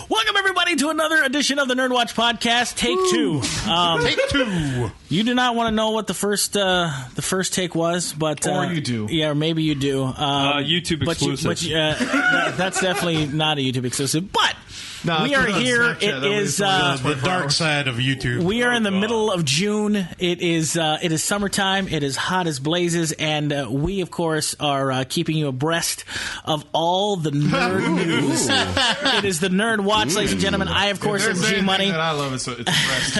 Welcome, everybody, to another edition of the NERDWatch podcast. Take two. Take two. You do not want to know what the first take was, but or you do. Yeah, or maybe you do. YouTube exclusive. That's definitely not a YouTube exclusive. But No, we are here. Snapchat. It is The dark side of YouTube. we are in the middle of June. It is summertime. It is hot as blazes, and we, of course, are keeping you abreast of all the nerd news. It is the Nerd Watch, ladies and gentlemen. I, of course, am G Money. I love it. So it's breast.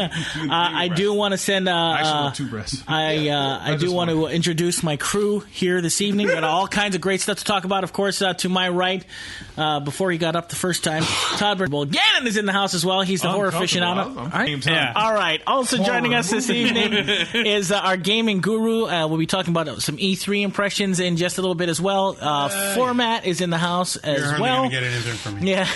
I do want to send. Actually, two breasts. I do want to introduce my crew here this evening. Got all kinds of great stuff to talk about. Of course, to my right, before he got up the first time, Todd Gannon is in the house as well. He's the horror aficionado. All right. Also joining us this evening is our gaming guru. We'll be talking about some E3 impressions in just a little bit as well. Format is in the house as well. Get anything from me. Yeah.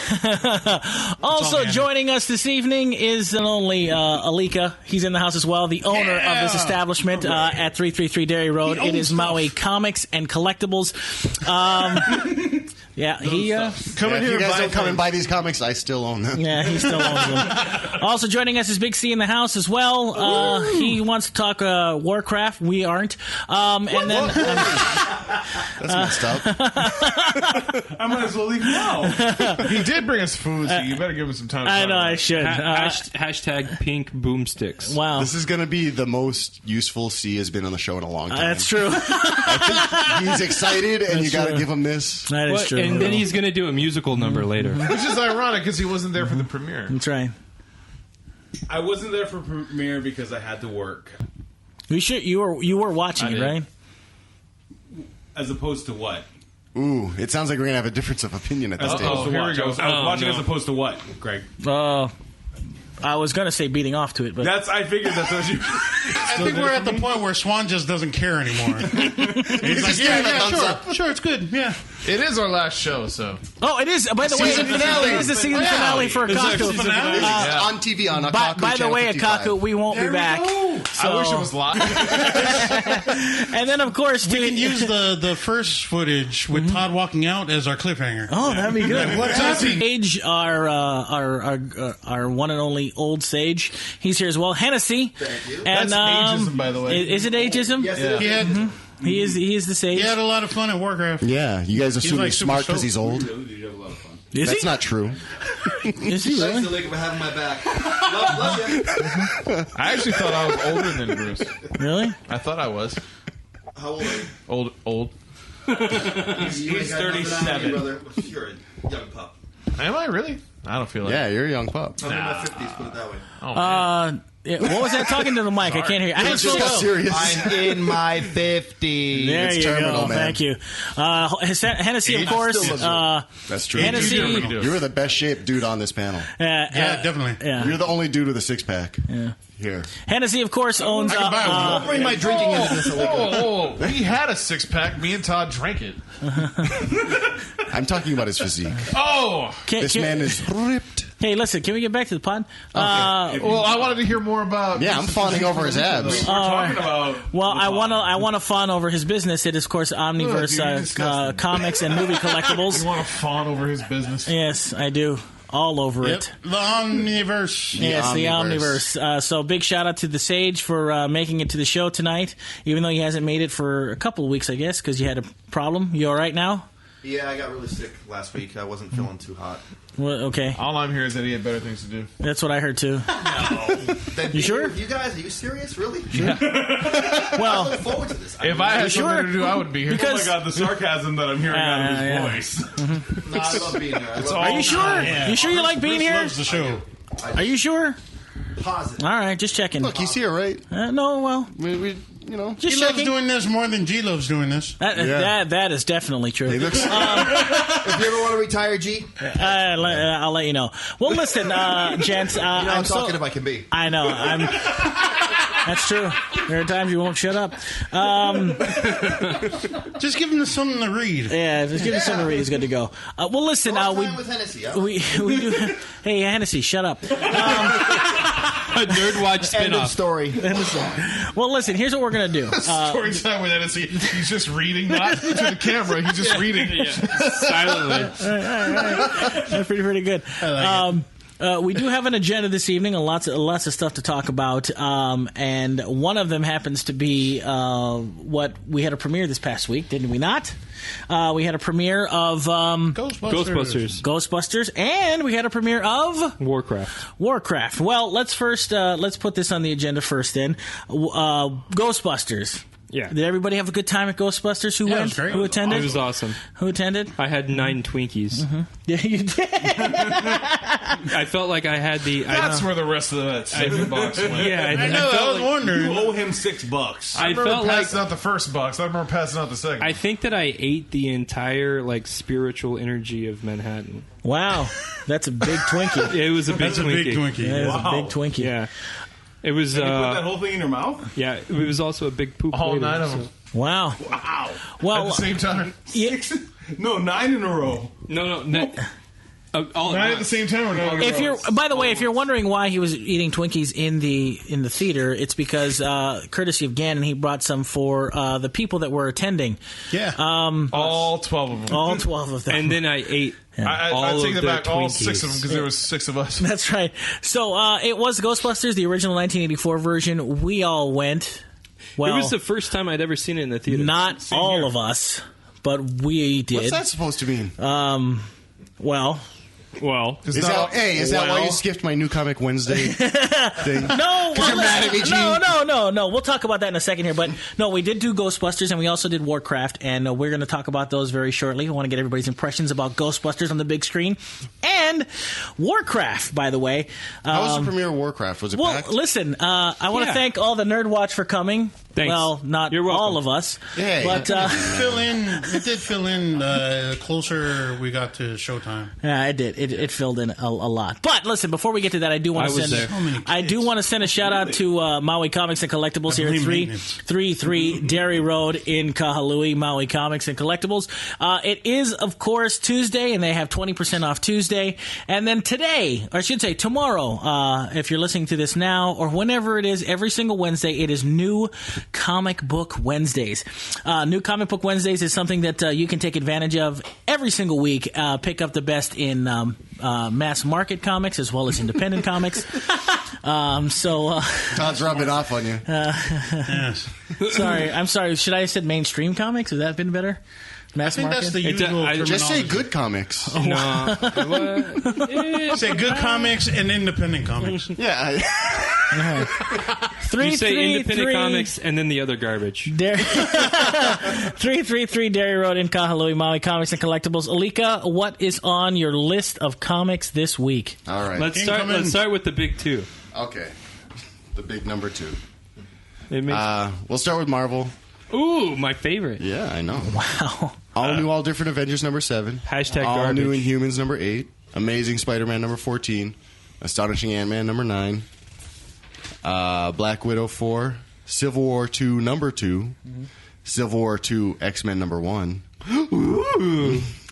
Also joining us this evening is not only Alika. He's in the house as well. The owner of this establishment at 333 Dairy Road. It is Maui Comics and Collectibles. Yeah, he come in here. If you guys don't come and buy these comics, I still own them. Yeah, he still owns them. Also joining us is Big C in the house as well. He wants to talk Warcraft. We aren't. And then that's messed up. I might as well leave now. He did bring us food, so you better give him some time. I know I should. Hashtag pink boomsticks. Wow, this is going to be the most useful C has been on the show in a long time. That's true. I think he's excited, and you got to give him this. That is true. And then he's going to do a musical number later. Which is ironic because he wasn't there for the premiere. That's right. I wasn't there for premiere because I had to work. You were watching it, right? As opposed to what? Ooh, it sounds like we're going to have a difference of opinion at this stage. Here we go. I was watching no. as opposed to what, Greg? I was going to say beating off to it, but I figured that's what you... I think we're at the point where Swan just doesn't care anymore. He's like, sure, it's good. Yeah. It is our last show, so. Oh, it is. By the way, it is the season finale for Akaku. On TV on Akaku. By the way, Akaku, we won't be back. So. I wish it was live. And then, of course, we can use the first footage with Todd walking out as our cliffhanger. Oh, that'd be good. What happened? Sage, our one and only old Sage. He's here as well. Hennessy. Thank you. And, that's ageism, by the way. Is it ageism? Yes, it is. He is the Sage. He had a lot of fun at Warcraft. Yeah, you guys assume like he's smart super because he's old. Did you have a lot of fun? That's not true. Is he really? Thanks, Alika, for having my back. Love you. I actually thought I was older than Bruce. Really? I thought I was. How old are you? Old. He's 37. Brother. You're a young pup. Am I really? I don't feel like Yeah, you're a young pup. I'm in my 50s, put it that way. Oh, man. What was that? Talking to the mic. I can't hear you. It just got serious. I'm in my 50s. There It's you terminal, go. man. Thank you. Hennessy, of course. That's true. Hennessy. You're the best shaped dude on this panel. Yeah, definitely. Yeah. You're the only dude with a six pack. Yeah. Here. Hennessy, of course, owns. I can buy one. Don't bring my drinking into this, Alika. We had a 6-pack. Me and Todd drank it. I'm talking about his physique. Oh! This man is ripped. Hey, listen, can we get back to the pod? Well, I wanted to hear more about... Yeah, I'm fawning over his abs. Talking about... Well, I want to fawn over his business. It is, of course, Omniverse comics and movie collectibles. You want to fawn over his business? Yes, I do. All over it. The Omniverse. Yes, the Omniverse. So big shout out to the Sage for making it to the show tonight, even though he hasn't made it for a couple of weeks, I guess, because you had a problem. You all right now? Yeah, I got really sick last week. I wasn't feeling too hot. Well, okay. All I'm hearing is that he had better things to do. That's what I heard, too. You sure? You guys, are you serious? Really? Yeah. Well, I look forward to this. If I had sure? something to do, I would be here. Oh my God, the sarcasm that I'm hearing out of his voice. No, I love being here. are you sure? Yeah. You sure you like being Bruce here? loves the show. Are you sure? Positive. All right, just checking. Look, he's here, right? No, well, We just He checking. loves doing this more than G loves doing this. That is definitely true. He looks. If you ever want to retire, G, I'll let you know. Well, listen, gents. I'm I'm talkative I can be. I know. That's true. There are times you won't shut up. Just give him something to read. Yeah, just give him something to read. He's good to go. Well, listen. with Hennessy, huh? we do. Hey, Hennessy, shut up. A NERDWatch End of spinoff. story. Well, listen. Here's what we're gonna do. Story time with Hennessy. He's just reading, not to the camera. He's just reading. Silently. That's pretty good. We do have an agenda this evening, and lots of stuff to talk about. And one of them happens to be what we had a premiere this past week, didn't we not? We had a premiere of Ghostbusters, and we had a premiere of Warcraft. Well, let's put this on the agenda first. Then Ghostbusters. Yeah. Did everybody have a good time at Ghostbusters? Who Yeah, it went? was great. Who attended? It was awesome. Who attended? I had 9 Twinkies. Yeah, you did. I felt like I had the... That's where the rest of that second box went. Yeah, I know. I felt was like, wondering. You owe him $6. I remember felt like passing out the first box. I remember passing out the second. I think that I ate the entire spiritual energy of Manhattan. Wow, that's a big Twinkie. It was a big That's a Twinkie. big Twinkie. That is Wow. a big Twinkie. Yeah. It was You put that whole thing in your mouth? yeah, it was also a big poop. all later, 9 of so- them Wow. Wow. at Well, the same time. yeah, No, 9 in a row. No, all 9 at the once. same time or 9 if you're, by the way, if you're wondering why he was eating Twinkies in the theater, it's because courtesy of Gannon, he brought some for the people that were attending. Yeah. all 12 of them. All 12 of them. And then I ate I all take of that the back. All Twinkies. 6 of them because there was 6 of us. That's right. So it was Ghostbusters, the original 1984 version. We all went. Well, It was the first time I'd ever seen it in the theater. not all of us, but we did. What's that supposed to mean? Well, Well, Is that why you skipped my New Comic Wednesday thing? no, you're mad at me, Gene? no. We'll talk about that in a second here. But no, we did do Ghostbusters, and we also did Warcraft, and we're going to talk about those very shortly. I want to get everybody's impressions about Ghostbusters on the big screen and Warcraft. By the way, How was the premiere of Warcraft? Was it well, packed? listen, I want to Yeah. thank all the NERDWatch for coming. Thanks. Well, not You're welcome. all of us, Hey. but It did fill in closer we got to showtime. yeah, it did. It filled in a lot. But listen, before we get to that, I do want I to was send. there. So many I do kids. want to send a shout out to Maui Comics and Collectibles here at blame maintenance. 333 Dairy Road in Kahului. Maui Comics and Collectibles. It is, of course, Tuesday, and they have 20% off Tuesday. And then today, or I should say tomorrow, if you're listening to this now or whenever it is, every single Wednesday, it is New Comic Book Wednesdays. New Comic Book Wednesdays is something that you can take advantage of every single week. Pick up the best in mass market comics as well as independent comics. Todd's rubbing off on you. Yes. I'm sorry. Should I have said mainstream comics? Has that been better? Mass I think market? that's the usual Just say terminology. good comics. no. Say good comics and independent comics. Yeah. You say independent comics and then the other garbage. 333 Dairy Road in Kahului, Maui Comics and Collectibles. Alika, what is on your list of comics this week? All right. Let's start with the big two. Okay. The big number 2. It makes, We'll start with Marvel. ooh, my favorite. Yeah, I know. Wow. All new, all different Avengers number 7. Hashtag all garbage. new Inhumans number 8. Amazing Spider-Man number 14. Astonishing Ant-Man number 9. Black Widow 4. Civil War 2 number 2. Civil War 2 X-Men number 1.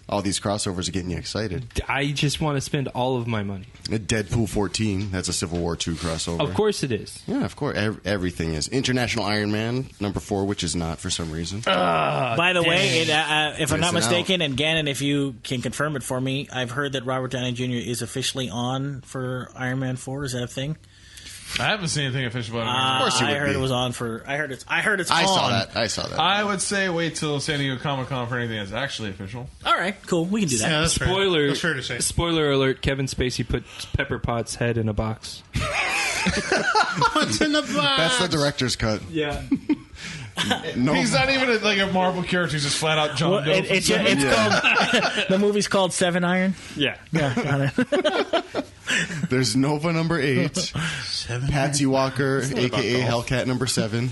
All these crossovers are getting you excited. I just want to spend all of my money. Deadpool 14. That's a Civil War 2 crossover. Of course it is. Yeah, of course. Everything is. International Iron Man number 4, which is not for some reason. By the way, if I'm not Missing mistaken, and Gannon, if you can confirm it for me, I've heard that Robert Downey Jr. is officially on for Iron Man 4. Is that a thing? I haven't seen anything official about it. Of course he I would heard be. it was on for. I heard it's I on. saw that. I would say wait till San Diego Comic-Con for anything that's actually official. All right, cool. We can do that. Yeah, that's fair. Spoiler. That's fair to say. Spoiler alert: Kevin Spacey put Pepper Potts' head in a box. What's in the box? That's the director's cut. Yeah. No, He's not even like a Marvel character. He's just flat out John Well, Doe. it's called the movie's called Seven Iron. Yeah. Yeah, got it. there's Nova number 8. Patsy Walker, a.k.a. Hellcat number 7.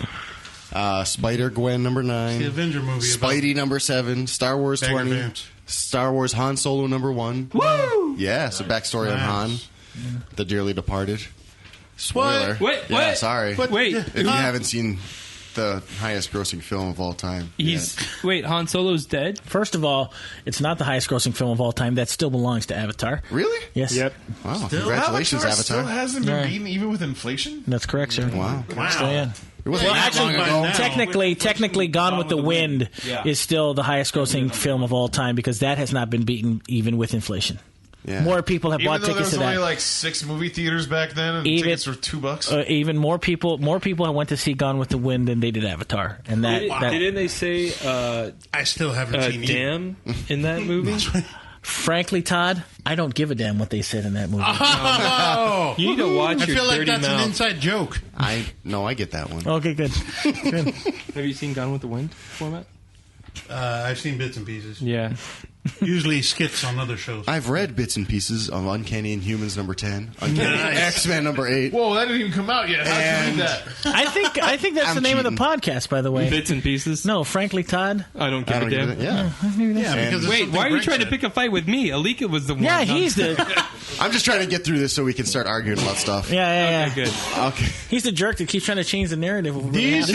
Spider-Gwen number 9. The Avenger movie. about Spidey number 7. Star Wars Bagger 20. Vance. Star Wars Han Solo number 1. Woo! Yeah, so backstory on Han, the dearly departed. Spoiler. Wait, Yeah, what? sorry. Wait, If you haven't seen the highest grossing film of all time. wait, Han Solo's dead? First of all, it's not the highest grossing film of all time. That still belongs to Avatar. Really? Yes. Yep. Wow, congratulations, Avatar still Avatar. hasn't been Yeah. beaten even with inflation? That's correct, sir. Wow. So, yeah. It wasn't Well, that actually, long ago. technically, Gone with the Wind is still the highest grossing film of all time because that has not been beaten even with inflation. Yeah. More people have Even bought though there tickets was to only that. like 6 movie theaters back then, and Even- tickets were $2. Even more people went to see Gone with the Wind than they did Avatar, and Didn't they say I still haven't seen either. damn in that movie? frankly, Todd, I don't give a damn what they said in that movie. Oh, You need to watch I your feel like dirty that's mouth. an inside joke. I get that one. Okay, good. Have you seen Gone with the Wind format? I've seen bits and pieces. Yeah. Usually skits on other shows. I've read bits and pieces of Uncanny Inhumans number 10, Uncanny X-Men number 8. Whoa, that didn't even come out yet. How'd you read that? I think that's I'm the name of the cheating. podcast, by the way. Bits and pieces? No, frankly, Todd. I don't give I a don't damn. give it. Yeah. Yeah, because it's Wait, something why are you Greg trying to said. pick a fight with me? Alika was the one. Yeah, not- he's the I'm just trying to get through this so we can start arguing about stuff. yeah. Okay, good. Okay. He's the jerk that keeps trying to change the narrative. of what happened.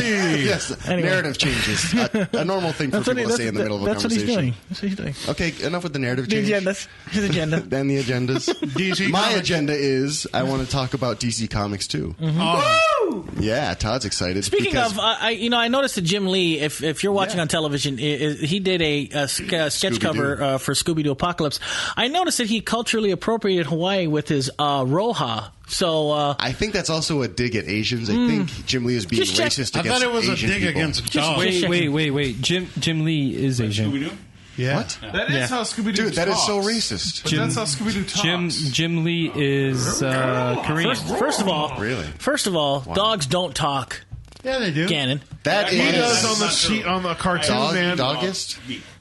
Yes, Anyway. narrative changes. A normal thing for That's what, people to say in the middle of a that's what he's conversation. doing. That's what he's doing. Okay, enough with the narrative The change. agendas. His agenda. Then the agendas. DC My Comics. agenda is I want to talk about DC Comics too. Oh, Yeah, Todd's excited. Speaking because of, I noticed that Jim Lee, if you're watching on television, he did a sketch cover for Scooby-Doo Apocalypse. I noticed that he culturally appropriated Hawaii with his Roha. So I think that's also a dig at Asians. I think Jim Lee is being Just check. racist I against thought it was Asian a dig people. against dogs. Wait. Jim Lee is Asian. Scooby-Doo? Yeah. What? That is how Scooby-Doo Dude, that is so talks. racist. But that's how Scooby-Doo talks. Jim Lee is Korean. first of all, Really? dogs don't talk. Yeah, they do. Gannon, That He does is on the sheet on the cartoon, man. doggist.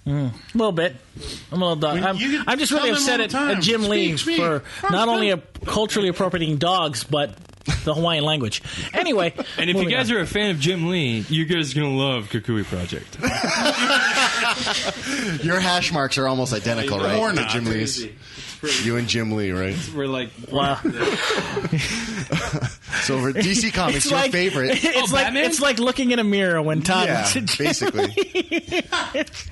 a little bit. I'm a little dog. You can I'm just tell really them upset all the time. at Jim Lee Speak. for not only culturally appropriating dogs, but the Hawaiian language. Anyway, And if you guys are a fan of Jim Lee, you guys are going to love Kukui Project. Your hash marks are almost identical, right? Or to not. Jim Lee's. You and JimLee, right? We're like, wow. So for DC Comics, your favorite. Batman? It's like looking in a mirror when Todd Yeah, looks at Jim. basically.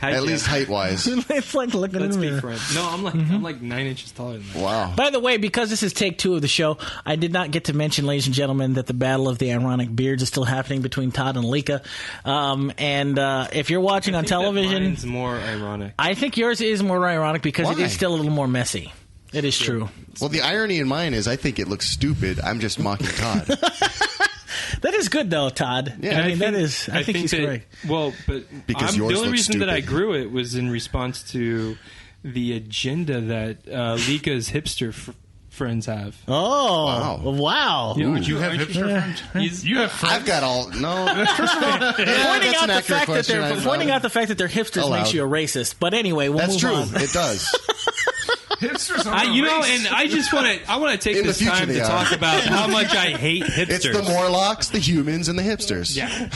At least height-wise. It's like looking Let's in a be mirror. friends. No, I'm like 9 inches taller than that. Wow. By the way, because this is take 2 of the show, I did not get to mention, ladies and gentlemen, that the battle of the ironic beards is still happening between Todd and Alika. If you're watching on television, Mine's more ironic. I think yours is more ironic because it Why? is still a little more messy. It is true. Well, the irony in mine is I think it looks stupid. I'm just mocking Todd. That is good, though, Todd. Yeah. I think he's that, correct. Well, but Because the yours only looks reason that I stupid. grew it was in response to the agenda that Lika's hipster friends have. Oh, wow. Yeah. You have hipster friends? You have friends. I've got all... No. Pointing that's out an the accurate fact that question. they're I- pointing out the fact that they're hipsters Allowed. makes you a racist. But anyway, we'll That's move true. on. It does. Hipsters are And I just want to take In the this future time to they are. talk about how much I hate hipsters. It's the Morlocks, the humans, and the hipsters. Yeah,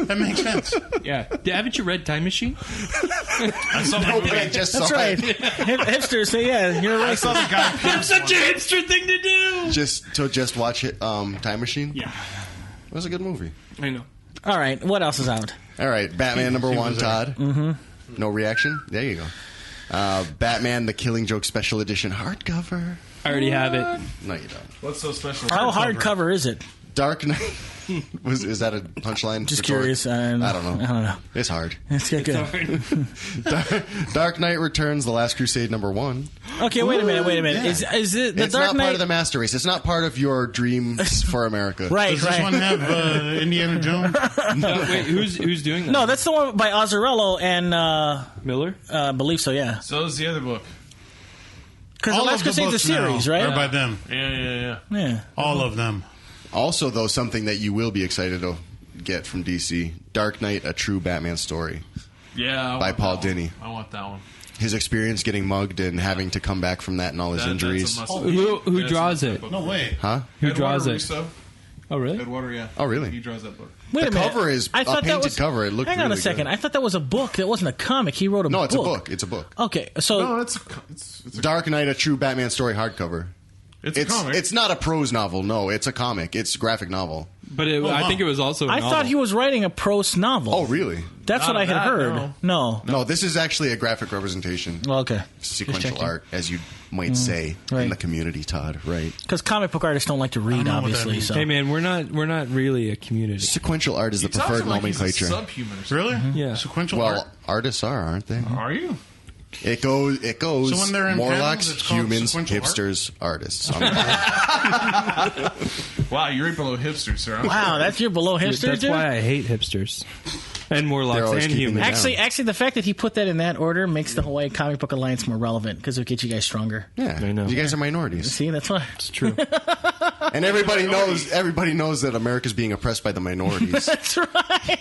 That makes sense. yeah. Haven't you read Time Machine? I saw the Nobody movie. just That's saw right. it. Hipsters say, yeah, you're a I saw racist. the guy. That's such a hipster thing to do. Just watch it. Time Machine. Yeah, It was a good movie. I know. All right, what else is out? All right, Batman number 1, was Todd. No reaction. There you go. Batman: The Killing Joke Special Edition hardcover. I already have it. No, you don't. What's so special? How hardcover is it? Dark Knight. Is that a punchline? Just Retort? curious. I don't know. I don't know. It's hard. Let's get good. Dark Knight Returns: The Last Crusade number 1. Okay, wait a minute. Yeah. Is it the It's Dark not Knight? part of the master race. It's not part of your dreams for America. Right, Does this one have Indiana Jones? Wait, who's doing that? No, that's the one by Azzarello and Miller. I believe so. Yeah, So is the other book. because the All Last of the Crusade's a books series, now right? are by them. Yeah. Yeah. All of them. Also, though, something that you will be excited to get from DC: Dark Knight: A True Batman Story. Yeah. By want Paul that one. Dini. I want that one. His experience getting mugged and having to come back from that and all his injuries. That's a must- Who That's draws a it? book. No way. Huh? Who draws it? Russo. Oh, really? Edwater, yeah. Oh, really? He draws that book. Wait The a minute. cover is I a thought that painted was, cover. It looked Hang on really a second. good. I thought that was a book. That wasn't a comic. He wrote a No, book. it's a book. It's a book. Okay, so No, it's a Dark Knight: A True Batman Story hardcover. It's a comic. It's not a prose novel. No, it's a comic. It's a graphic novel. But I think it was also a I novel. thought he was writing a prose novel. Oh, really? That's Not what I had that, heard. No. No, this is actually a graphic representation. Well, okay. Sequential art, as you might say right. in the community, Todd. Right? Because comic book artists don't like to read, know what that obviously. means. So. Hey man, we're not really a community. Sequential art is the He talks preferred like he's a nomenclature. subhuman or something. Really? Yeah. Sequential Well, art? artists are, aren't they? Are you? It goes. So when they're in Morlocks, panels, it's called humans, sequential art? hipsters, artists. Wow, you're right below hipster, sir. Wow, that's your below hipster, That's dude? why I hate hipsters and They're Morlocks always and keeping humans. it Actually, the fact that he put that in that order makes the Hawaii Comic Book Alliance more relevant because it'll get you guys stronger. Yeah, I know. you guys are minorities, See, that's why. It's true. and everybody knows. Everybody knows that America's being oppressed by the minorities. That's right.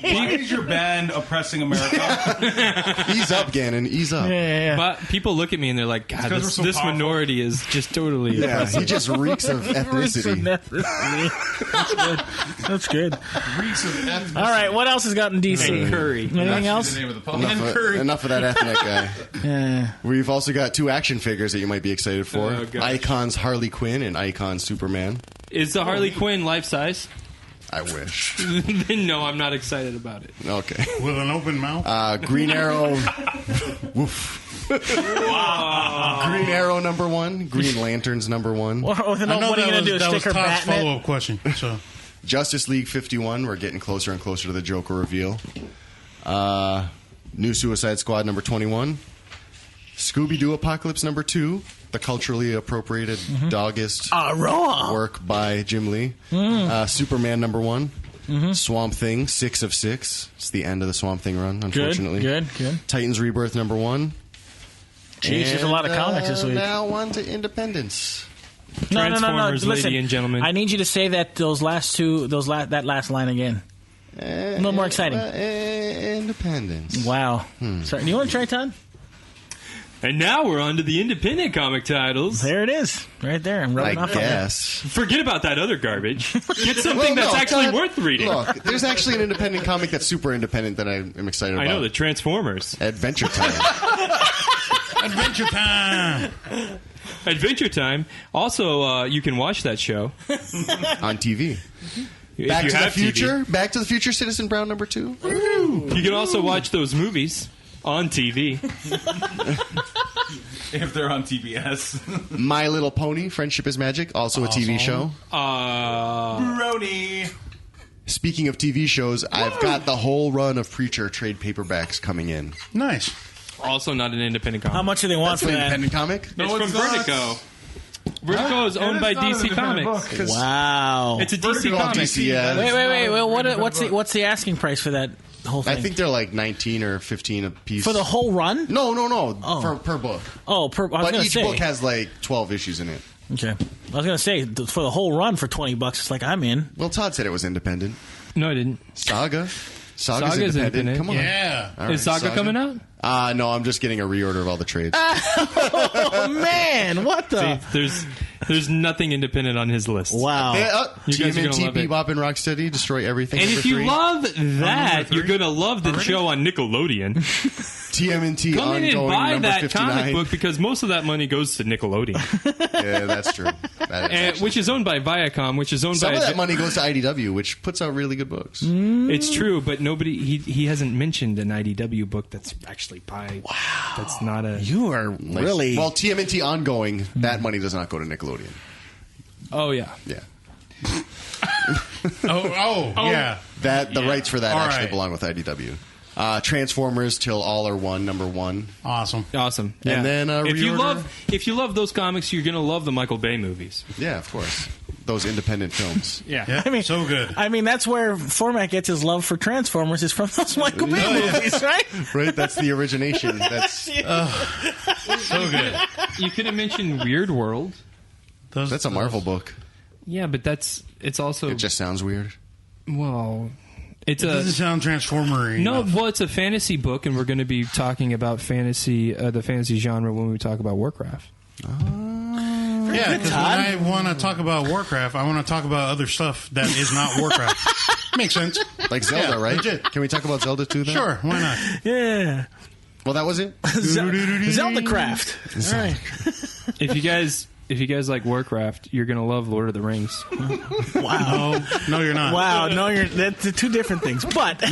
Why is your band oppressing America? Ease up, Gannon. Ease up. Yeah. But people look at me and they're like, God, 'cause we're this, so this powerful. minority is just totally Yeah, oppressive. he just reeks of ethnicity. That's good. That's good. Reeks of ethnicity. All right, what else has gotten DC? And curry. Anything That's else? the name of the pub. Enough of that ethnic guy. Yeah. We've also got 2 action figures that you might be excited for. Oh, gosh. Icon's Harley Quinn and Icon Superman. Is the Harley Quinn life size? I wish. Then no, I'm not excited about it. Okay. With an open mouth? Green Arrow. Woof. Green Arrow #1. Green Lanterns #1. Well, then I know what are you going to do? that was Stick her Todd's Batman? follow-up question. So Justice League 51. We're getting closer and closer to the Joker reveal. New Suicide Squad #21. Scooby-Doo Apocalypse #2. The culturally appropriated doggist Aroa. work by Jim Lee. Superman #1. Swamp Thing 6 of 6. It's the end of the Swamp Thing run, unfortunately. Good. Titans Rebirth #1. Jeez, there's a lot of comics this week. Now on to Independence. No. Transformers, Listen, lady and gentlemen. I need you to say that that last line again. A little more exciting. Independence. Wow. Sorry, do you want to try, Todd? And now we're on to the independent comic titles. There it is, right there. I'm rubbing I off on guess. Forget about that other garbage. Get something Well, that's no, actually Todd, worth reading. Look, there's actually an independent comic that's super independent that I am excited about. I know, the Transformers. Adventure Time. Adventure Time! Adventure Time. Also, you can watch that show. On TV. If Back you to the have Future. TV. Back to the Future Citizen Brown #2. You can also watch those movies on TV. If they're on TBS. My Little Pony, Friendship is Magic, also a TV show. Brony. Speaking of TV shows, I've got the whole run of Preacher trade paperbacks coming in. Nice. Also not an independent How comic. much do they want That's for an that? independent comic. It's No, from it's not. Vertigo. Vertigo is owned by It's not an DC independent Comics. book. Wow. It's a DC Vertigo, comic. DC, yeah. Wait. What's the asking price for that whole thing? I think they're like 19 or 15 a piece. for the whole run. No. Oh. Per book. Oh, I was But going to each say. book has like 12 issues in it. Okay, I was going to say for the whole run for $20. It's like I'm in. Well, Todd said it was independent. No, I didn't. Saga's Saga's independent. Come on. Yeah. All right, Is Saga coming out? No, I'm just getting a reorder of all the trades. Oh man, what the? There's nothing independent on his list. Wow. You guys are gonna TMNT, love it. Bebop, and Rocksteady, Destroy Everything. And number if you 3. love that, you're going to love the show on Nickelodeon. TMNT Come in and ongoing buy number that 59. comic book because most of that money goes to Nickelodeon, Yeah, that's true. That is actually which is owned by Viacom, which is owned Some by... of that money goes to IDW, which puts out really good books. It's true, but nobody... He hasn't mentioned an IDW book that's actually by... Wow. That's not a... You are really. Well, TMNT ongoing, that money does not go to Nickelodeon. Oh, yeah. Yeah. Yeah. The rights for that All actually right. belong with IDW. Transformers Till All Are One, #1. Awesome. Awesome. And Yeah. then a if reorder. you love those comics, you're going to love the Michael Bay movies. Yeah, of course. Those independent films. Yeah. I mean, so good. I mean, that's where Format gets his love for Transformers is from those Michael Bay movies, right? Right? That's the origination. That's So good. You could have mentioned Weird World. that's a Marvel book. Yeah, but it's also... It just sounds weird. Well, it's It doesn't sound Transformer-y No, enough. well, it's a fantasy book, and we're going to be talking about fantasy, the fantasy genre when we talk about Warcraft. Yeah, because when I want to talk about Warcraft, I want to talk about other stuff that is not Warcraft. Makes sense. Like Zelda, Yeah, right? legit. Can we talk about Zelda too then? Sure, why not? Yeah. Well, that was it. Zelda Craft. All right. If you guys if you guys like Warcraft, you're gonna love Lord of the Rings. Wow. No, you're not. Wow, no, that's two different things. But No,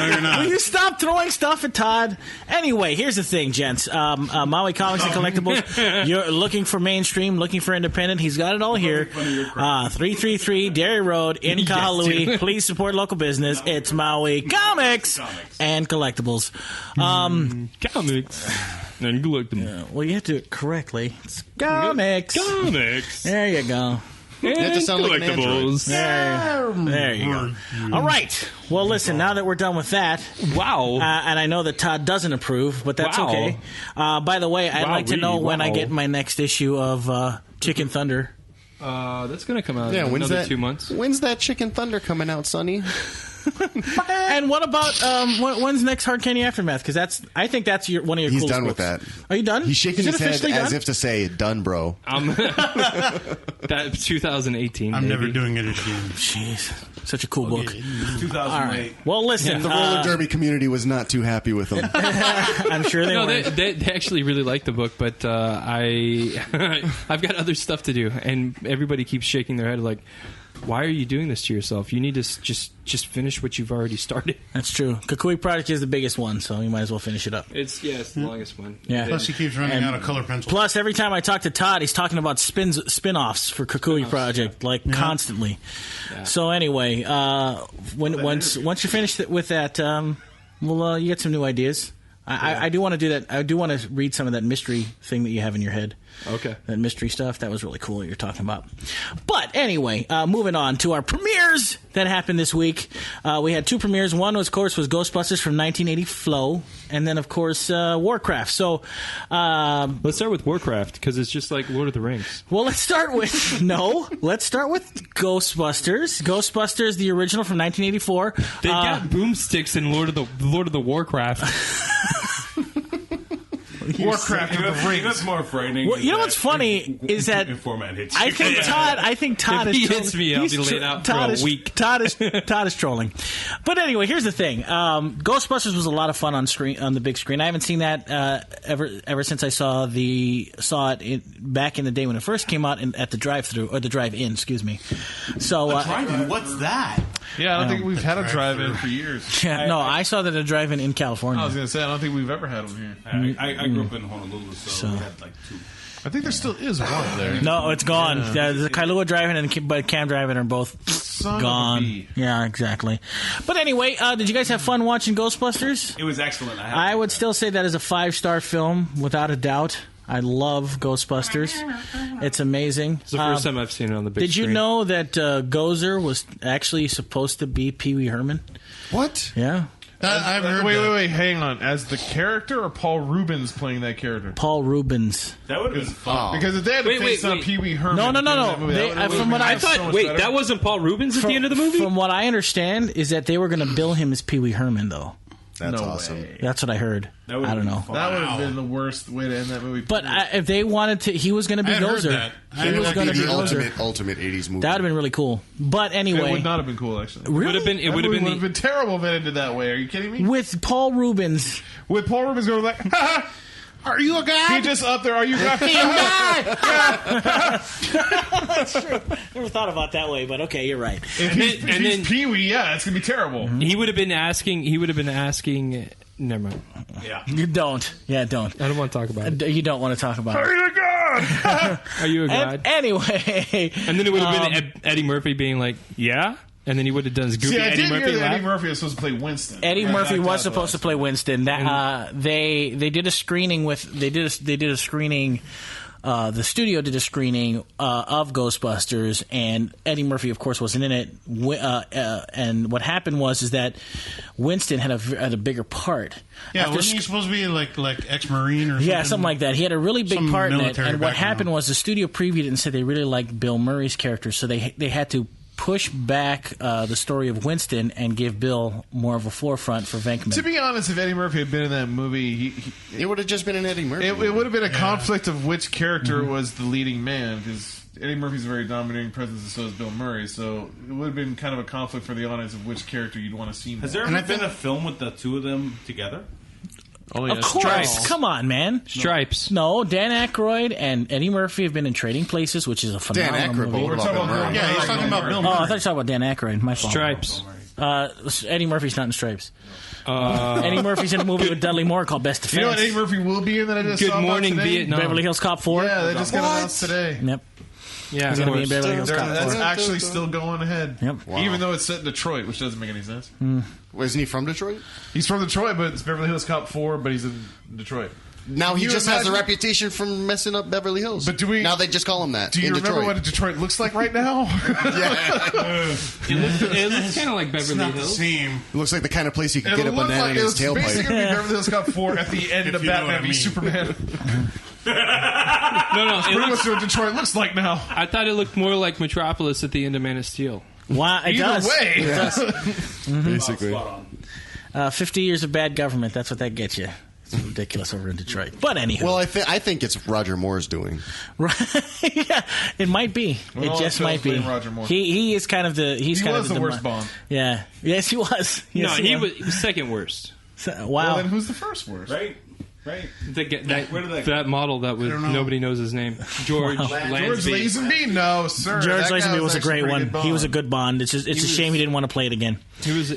you're not. will you stop throwing stuff at Todd? Anyway, here's the thing, gents. Maui Comics and Collectibles. You're looking for mainstream, looking for independent. He's got it all here. 333 Dairy Road in Kahului. Please support local business. It's Maui Comics and Collectibles. Comics and collectibles. Well, you have to do it correctly. It's comics. Comics. There you go. You have to sound like an android. There you go. All right. Well, listen, now that we're done with that. Wow. And I know that Todd doesn't approve, but that's Wow. okay. By the way, I'd like to know when I wow. get my next issue of Chicken Thunder. That's gonna come out Yeah, in when's another that? 2 months. When's that Chicken Thunder coming out, Sonny? And what about when's next Hard Candy Aftermath? Because I think that's one of your. He's coolest done with books. that. Are you done? He's shaking Is his it head officially as done? if to say, "Done, bro." That 2018. I'm baby. never doing it again. Jeez, such a cool book. 2008. All right. Well, listen. The roller derby community was not too happy with him. I'm sure they No, were. they actually really like the book, but I've got other stuff to do, and everybody keeps shaking their head like, "Why are you doing this to yourself? You need to just finish what you've already started." That's true. Kakui Project is the biggest one, so you might as well finish it up. It's the longest one. Yeah. Plus, he keeps running out of color pencils. Plus, every time I talk to Todd, he's talking about spin-offs for Kukui Project, constantly. Yeah. So anyway, once you finish with that, you get some new ideas. I do want to do that. I do want to read some of that mystery thing that you have in your head. Okay. That mystery stuff. That was really cool what you're talking about. But anyway, moving on to our premieres that happened this week. We had two premieres. One, was, of course, was Ghostbusters from 1980 Flow. And then, of course, Warcraft. So, Let's start with Warcraft, because it's just like Lord of the Rings. well, let's start with Ghostbusters. Ghostbusters, the original from 1984. They got boomsticks in Lord of the Warcraft. Warcraft of the Rings. That's more frightening. Well, you know what's funny is that Format hits I think Todd If is he trolling. hits me, I'll be laid out for a week. Todd is trolling. But anyway, here's the thing. Ghostbusters was a lot of fun on the big screen. I haven't seen that ever since I saw it back in the day when it first came out at the drive-through or the drive-in. Excuse me. So What's that? Yeah, I don't think we've had a drive-in for years. I saw that at a drive-in in California. I was going to say, I don't think we've ever had them here. I grew up in Honolulu, so we had like two. I think there still is one there. No, it's gone. Yeah, the Kailua Drive-In and Cam Drive-In are both Son gone. of a bee. Yeah, exactly. But anyway, did you guys have fun watching Ghostbusters? It was excellent. I would still say that is a 5-star film, without a doubt. I love Ghostbusters. It's amazing. It's the first time I've seen it on the big Did you screen. know that Gozer was actually supposed to be Pee Wee Herman? What? Yeah. I've heard Wait, that. wait, hang on. As the character or Paul Rubens playing that character? Paul Rubens. That would have been fun. Because if they had to Wait, face wait, on wait. Pee Wee Herman, No. in that movie, They- that would've from what been I I thought, so much wait, better. that wasn't Paul Rubens at the end of the movie? From what I understand is that they were going to bill him as Pee Wee Herman, though. That's No awesome. way. That's what I heard. That would've I don't been know. fun. That would have been the worst way to end that movie. But if they wanted to, he was going to be I had heard Gozer. that. I He had was heard going to that. be The Gozer. ultimate 80s movie. That would have been really cool. But it anyway, would not have been cool, actually. really? Would have been. It That would have movie been. would have been terrible if it ended that way. Are you kidding me? with Paul Rubens. With Paul Rubens going like, ha ha! Are you a guy? He just up there. Are you? Never thought about that way, but okay, you're right. If he's, And then- Pee Wee, yeah, it's gonna be terrible. He would have been asking. Never mind. Yeah. You don't. Yeah, don't. I don't want to talk about it. You don't want to talk about it. Are you a god? Are you a god? And anyway, And then it would have been Eddie Murphy being like, "Yeah," and then he would have done his goofy See, I Eddie did hear Murphy that laugh. Eddie Murphy was supposed to play Winston. Eddie Yeah, Murphy I was thought supposed to that. play Winston. That they did a screening the studio did a screening of Ghostbusters, and Eddie Murphy, of course, wasn't in it. And what happened was that Winston had a bigger part. Yeah, After wasn't he supposed to be like ex-marine or something? Yeah, something like that. He had a really big Some part in it. military And what background. happened was the studio previewed it and said they really liked Bill Murray's character, so they had to push back the story of Winston and give Bill more of a forefront for Venkman. To be honest, if Eddie Murphy had been in that movie, It would have just been an Eddie Murphy. it would have been a conflict of which character was the leading man, because Eddie Murphy's a very dominating presence, and so is Bill Murray. So it would have been kind of a conflict for the audience of which character you'd want to see more. Has there And ever I been think- a film with the two of them together? Of course. Stripes. Come on, man. Stripes. No, Dan Aykroyd and Eddie Murphy have been in Trading Places, which is a phenomenal Dan Aykroyd. movie. What about Bill Murray? Yeah, he's talking about Bill Oh, Murray. I thought you were talking about Dan Aykroyd. My fault. Stripes. Eddie Murphy's not in Stripes. Eddie Murphy's in a movie with Dudley Moore called Best Defense. You know what Eddie Murphy will be in that I just Good saw about Morning today? Vietnam. Beverly Hills Cop 4. Yeah, they just got announced today. Yep. Yeah, He's going to be in Beverly Hills Cop That's 4. actually still going ahead. Yep. Wow. Even though it's set in Detroit, which doesn't make any sense. Isn't he from Detroit? He's from Detroit, but it's Beverly Hills Cop 4, but he's in Detroit. Now he You just has a imagine- reputation for messing up Beverly Hills. But do we- Now they just call him that Do you in remember Detroit. what Detroit looks like right now? It looks kind of like It's Beverly not the Hills. same. It looks like the kind of place you could get a It'll look banana like in it his was tailpipe. basically Beverly Hills Cop 4 at the end If of you know Batman what I v mean. Superman. No, it Pretty much looks, what Detroit looks like now. I thought it looked more like Metropolis at the end of Man of Steel. Wow, it Either does. way. It does. Basically. Spot on. 50 years of bad government, that's what that gets you. It's ridiculous over in Detroit. But anywho. Well, I think it's Roger Moore's doing. Right. Yeah, it might be. Well, it just might be. blame Roger Moore. He is kind of the. He was the worst Bond. Yeah. Yes, he was. Yes, No, he was second worst. Wow. Well, then who's the first worst? Right? Right? Where did that That model that was don't know. nobody knows his name. George George Lazenby. Lazenby? No, sir. George That guy Lazenby was a actually great pretty one. good He was a Bond. good Bond. It's a shame he didn't want to play it again. He was.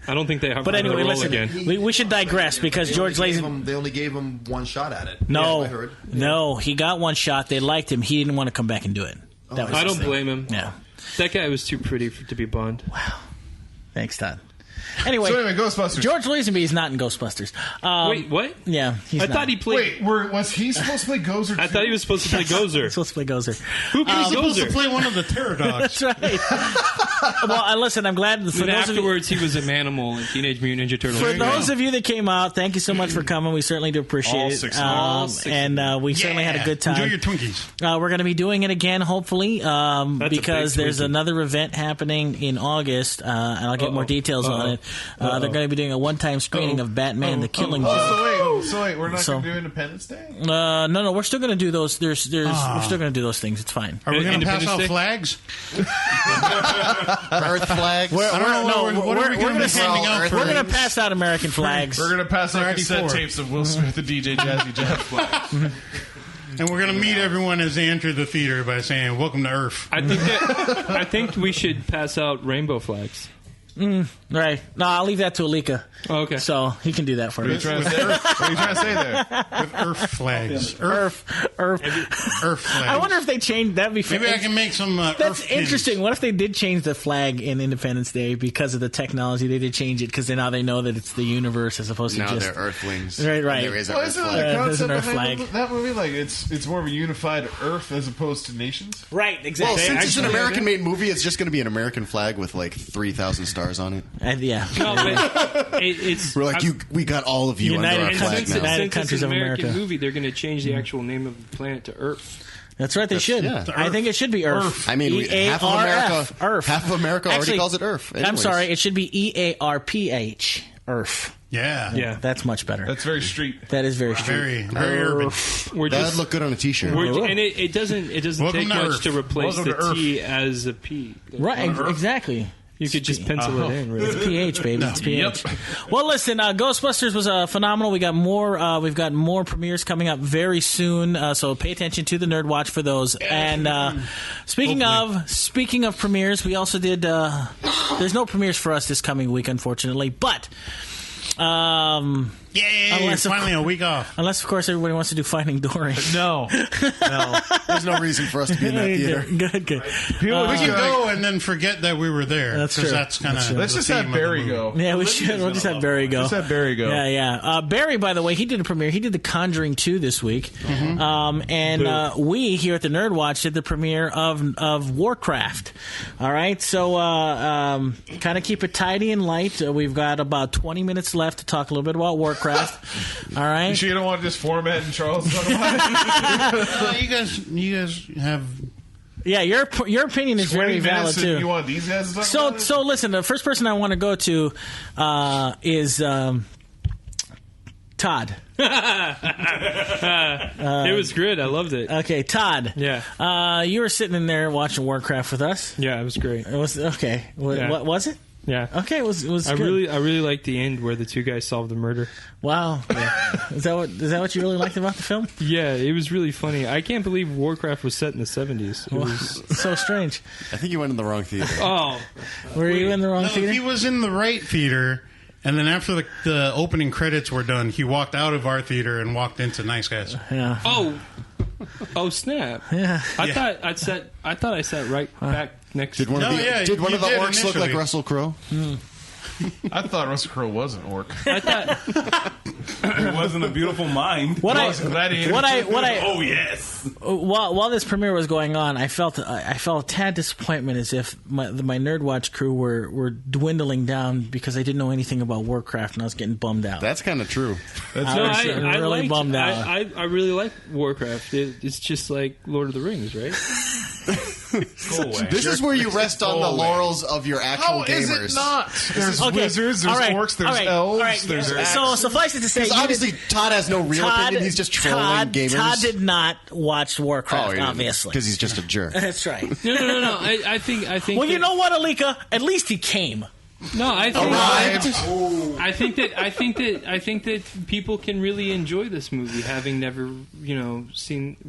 I don't think they have. But anyway, roll listen. again. We should digress because George Lazenby. They only gave him one shot at it. No, Yeah, I heard. no, he got one shot. They liked him. He didn't want to come back and do it. That was I his don't thing. blame him. Yeah. That guy was too pretty to be Bond. Thanks, Todd. Anyway, So anyway, Ghostbusters. George Lazenby is not in Ghostbusters. Wait, what? Yeah, he's I not. thought he played. Wait, was he supposed to play Gozer? I thought he was supposed to play Gozer. He's supposed to play Gozer. Who plays Supposed to Gozer? play one of the Terror Dogs. That's right. Well, listen, I'm glad for And those of you. afterwards, he was a manimal in Teenage Mutant Ninja Turtles. For those of you that came out, thank you so much for coming. We certainly do appreciate All it. 6 of them. All And we certainly had a good time. Enjoy your Twinkies. We're going to be doing it again, hopefully, a because big there's Twinkie. another event happening in August, and I'll get more details on it. They're going to be doing a one-time screening of Batman: The Killing Joke. So wait, we're not So- going to do Independence Day? No, we're still going to do those. We're still going to do those things. It's fine. Are we going to pass Independence out Day? flags? Earth flags. I don't know. What are we going to be gonna- handing out for We're going to pass out American flags. We're going to pass out cassette 94. tapes of Will Smith and DJ Jazzy Jeff. And we're going to meet everyone as they enter the theater by saying, "Welcome to Earth." I think we should pass out rainbow flags. Right. No, I'll leave that to Alika. Oh, okay. So he can do that for me. What are you trying to say there? With Earth flags. Earth flags. I wonder if they changed. That'd be Maybe I can make some That's Earth pins. interesting. What if they did change the flag in Independence Day because of the technology? They did change it because now they know that it's the universe as opposed to Now just. they're Earthlings. Right, right. There is an Well, Earth isn't flag. the there's an concept Earth behind flag. that movie like it's more of a unified Earth as opposed to nations? Right, Well, exactly. since it's an American-made movie, it's just going to be an American flag with like 3,000 stars on it. Yeah. No, but it's. We're like, we got all of you United under our And flag since, now. United since Countries it's of an American America. movie, they're going to change the actual name of the planet to Earth. That's right. They should. yeah. I think it should be Earth. I mean, half of America, Earth. half of America already Actually, calls it Earth. I'm Anyways. sorry. It should be EARPH. Earth. Yeah. Yeah. That's much better. That's very street. That is very straight. Very, very urban. We're That'd just. look good on a T-shirt. And it doesn't Welcome take to much Earth. to replace Welcome the to T as a P. Right. Exactly. You could just pencil it in. Really. It's PH, baby. It's PH. Well, listen, Ghostbusters was phenomenal. We got more. We've got more premieres coming up very soon. So pay attention to the NERDWatch for those. And speaking of premieres, we also did. There's no premieres for us this coming week, unfortunately. But Yay! Unless, of Finally a week off. unless of course everybody wants to do Finding Dory. No. There's no reason for us to be in that theater. Good. People We can go and then forget that we were there. That's 'cause true. That's kind of. Let's just have Barry go. Yeah, we should. We'll just have Barry go. Let's have Barry go. Yeah. Barry, by the way, he did a premiere. He did The Conjuring 2 this week. And we here at the NERDWatch did the premiere of Warcraft. All right, so kind of keep it tidy and light. We've got about 20 minutes left to talk a little bit about Warcraft. All right. You sure you don't want to just format and Charles talk about it? You guys have. Yeah, your opinion is 20 very valid minutes and too. you want these guys to talk about it? So listen, the first person I want to go to is Todd. It was good. I loved it. Okay, Todd. Yeah. You were sitting in there watching Warcraft with us. Yeah, it was great. It was okay. Yeah. What was it? Yeah. Okay, it was I good. really liked the end where the two guys solved the murder. Wow. Yeah. Is that what you really liked about the film? Yeah, it was really funny. I can't believe Warcraft was set in the 70s. It was so strange. I think you went in the wrong theater. Oh. Were you in the wrong theater? He was in the right theater, and then after the opening credits were done, he walked out of our theater and walked into Nice Guys. Yeah. Oh snap! Yeah. I thought I sat right back next. Did one of the orcs look like Russell Crowe? I thought Russell Crowe was an orc. I thought It wasn't a beautiful mind. Oh yes. While this premiere was going on, I felt a tad disappointment, as if my NERDWatch crew were dwindling down because I didn't know anything about Warcraft, and I was getting bummed out. That's kind of true. I really bummed out. I really like Warcraft. It's just like Lord of the Rings, right? Go away. This is where you rest on the laurels of your actual How gamers. is it not? There's Okay, wizards, there's all right, orcs, there's all right, elves, all right. there's So suffice it to say, Because obviously Todd has no real opinion. He's just trolling gamers. Todd did not watch Warcraft, obviously. Because he's just a jerk. That's right. No. I think. Well, you know what, Alika? At least he came. No, I think Arrived. I think that people can really enjoy this movie, having never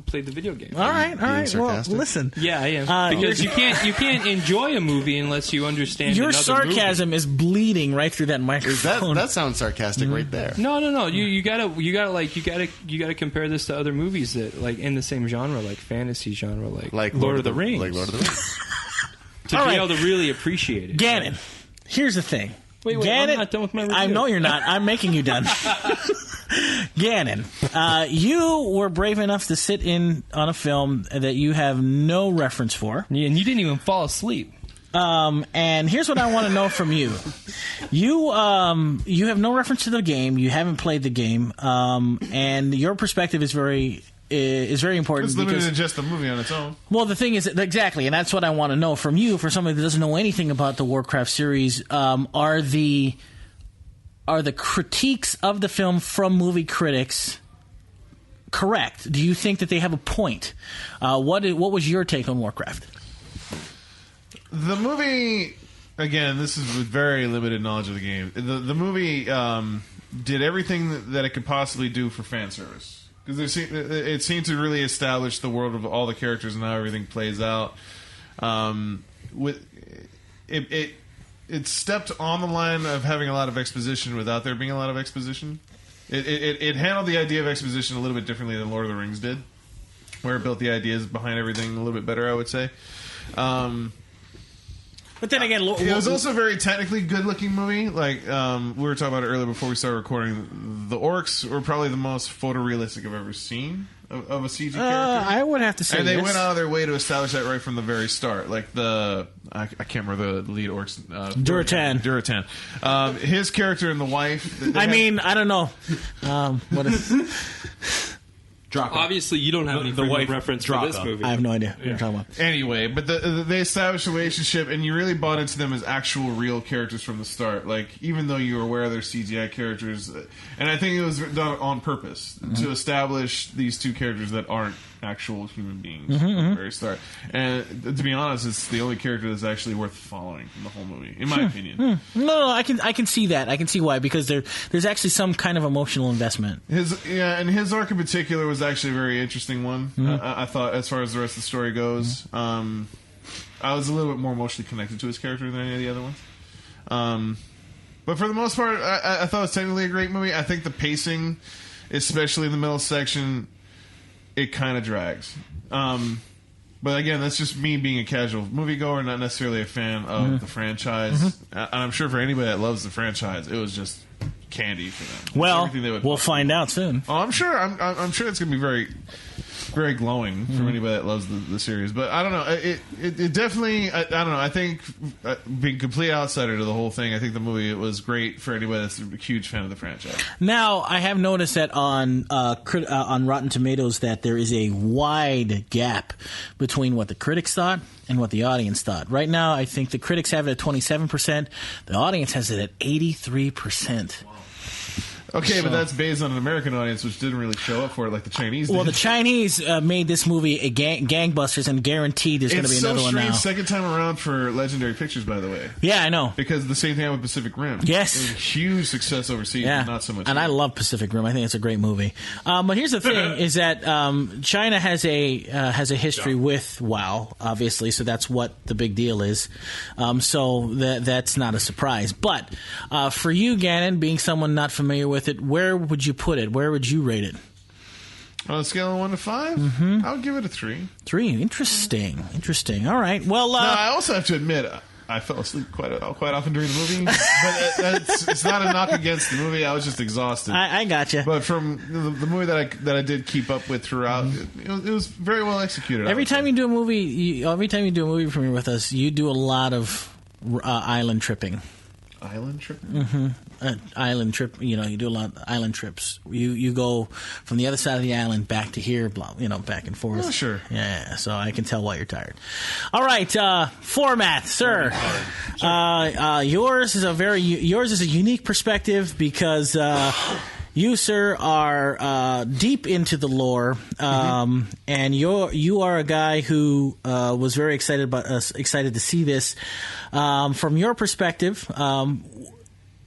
played the video game. All right. Well, sarcastic? listen. Yeah, I am. Because you can't enjoy a movie unless you understand Your another sarcasm movie. is bleeding right through that microphone. That sounds sarcastic right there. No. You gotta compare this to other movies that like in the same genre, like fantasy genre, like Lord of the Rings. Like Lord of the Rings. To be able to really appreciate it. Gannon. Here's the thing. Wait, Gannon, I'm not done with my review. I know you're not. I'm making you done. Gannon, you were brave enough to sit in on a film that you have no reference for. Yeah, and you didn't even fall asleep. And here's what I want to know from you. You have no reference to the game. You haven't played the game. And your perspective is very important. It's limited to just the movie on its own. Well, the thing is, exactly, and that's what I want to know from you. For somebody that doesn't know anything about the Warcraft series, are the critiques of the film from movie critics correct? Do you think that they have a point? What was your take on Warcraft? The movie, again, this is with very limited knowledge of the game. The movie did everything that it could possibly do for fan service. Because it seemed to really establish the world of all the characters and how everything plays out. It stepped on the line of having a lot of exposition without there being a lot of exposition. It handled the idea of exposition a little bit differently than Lord of the Rings did, where it built the ideas behind everything a little bit better, I would say. But then again, it was also a very technically good-looking movie. Like we were talking about it earlier before we started recording. The orcs were probably the most photorealistic I've ever seen of a CG character. I would have to say, and they went out of their way to establish that right from the very start. Like I can't remember the lead orcs. Duratan. His character and the wife. I don't know. What is? Obviously, you don't have any reference for this movie. I have no idea what you're talking about. Anyway, but they established a relationship, and you really bought into them as actual, real characters from the start. Like, even though you were aware they're CGI characters, and I think it was done on purpose to establish these two characters that aren't actual human beings from the very start. And to be honest, it's the only character that's actually worth following in the whole movie, in my opinion. No, I can see that. I can see why, because there's actually some kind of emotional investment. And his arc in particular was actually a very interesting one. I thought, as far as the rest of the story goes, I was a little bit more emotionally connected to his character than any of the other ones. But for the most part, I thought it was technically a great movie. I think the pacing, especially in the middle section, it kind of drags. But again, that's just me being a casual moviegoer, not necessarily a fan of the franchise. And I'm sure for anybody that loves the franchise, it was just candy for them. Well, we'll find out soon. Oh, I'm sure. I'm sure it's going to be very, very glowing from anybody that loves the series. But I don't know. It definitely. I don't know. I think being a complete outsider to the whole thing, I think the movie was great for anybody that's a huge fan of the franchise. Now, I have noticed that on Rotten Tomatoes that there is a wide gap between what the critics thought and what the audience thought. Right now, I think the critics have it at 27%. The audience has it at 83%. Okay, So- but that's based on an American audience, which didn't really show up for it like the Chinese did. Well, the Chinese made this movie a gangbusters, and guaranteed there's going to be It's another so one strange now. second time around for Legendary Pictures, by the way. Yeah, I know. Because the same thing with Pacific Rim. Yes. It was a huge success overseas, Yeah, but not so much and here. I love Pacific Rim. I think it's a great movie. But here's the thing: is that China has a history with WoW, obviously, so that's what the big deal is. So that's not a surprise. But for you, Gannon, being someone not familiar with it, where would you put it? Where would you rate it? On a scale of 1 to 5, Mm-hmm. I would give it a 3. 3. Interesting. All right. Well, Now, I also have to admit, I fell asleep quite often during the movie, but it's not a knock against the movie. I was just exhausted. I gotcha. But from the movie that I did keep up with throughout, it was very well executed. Every time you do a movie premiere with us, you do a lot of island tripping. Island tripping? Mm-hmm. Island trip. You do a lot of island trips. You go from the other side of the island back to here, back and forth. Oh, sure. Yeah. So I can tell why you're tired. All right, format, sir. Yours is a unique perspective because. You, sir, are deep into the lore, and you are a guy who was very excited to see this. From your perspective,